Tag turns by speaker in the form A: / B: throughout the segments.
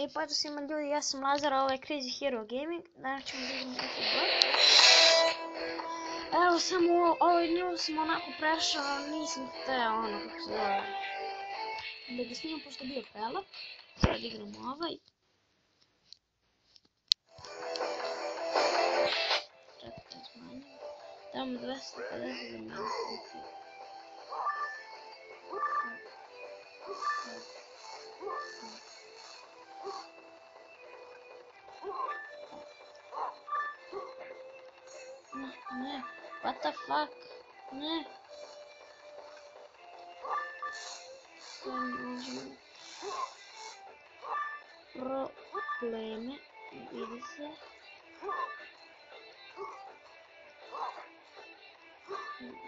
A: Pozdrav svima ljudi, ja sam Lazar, a ovo je Crazy Hero Gaming. Danas ćemo da idemo neki blok. Evo, samo ovaj nju sam onako prešao, nisam hteo ono kako se zove da ga snimam pošto je bio prelep. Sad igram ovaj. Čekaj, smanjim. Tamo 250 za mene. Ne, what the fuck, ne. Sad možemo probleme, vidi se.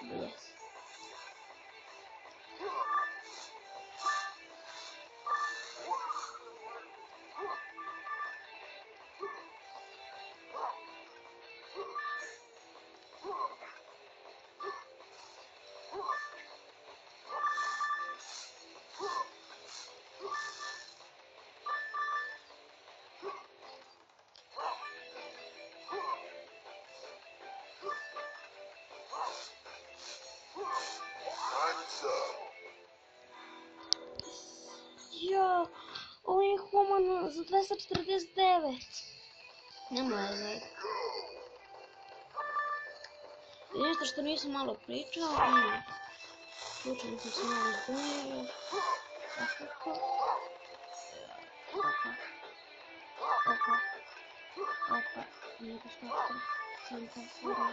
A: Yes. Jo, ovo je humano za 249. Nemoj zajeti. Nešto što nisam malo pričao, slučajno sam se malo zbunio. Svakako. Opa, nije baš nešto. Sam tam svirao.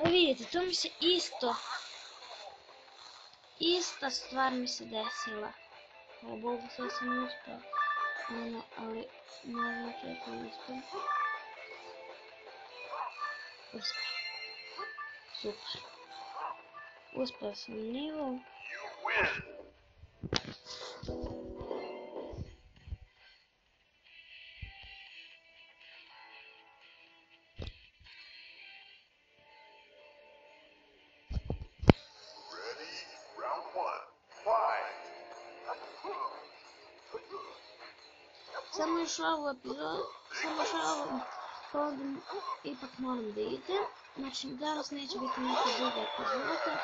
A: Vidite, to mi se ista stvar mi se desila. Hvala Bogu, sve sam uspio. Ali ne znači da sam uspio. Uspio. Super. Uspio sam nivo. Samo još ovu epizodu, ipak moram da idem. Znači, danas neće biti neke druge epizode.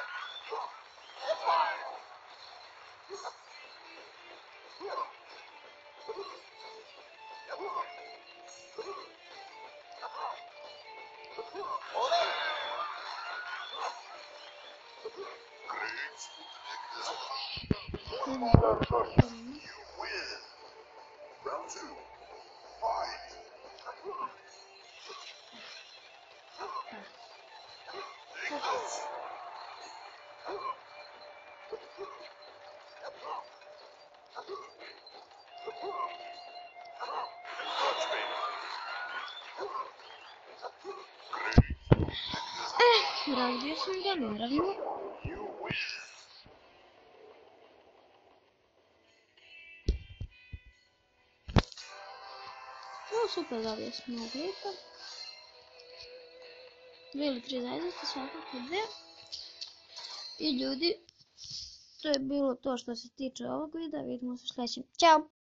A: Razbio sam ga, naravno. No, super, zabio sam mnogo lijepo. 2 ili 3 zajednice, svakako 2. I ljudi, to je bilo to što se tiče ovog videa. Vidimo se u sljedećem. Ćao!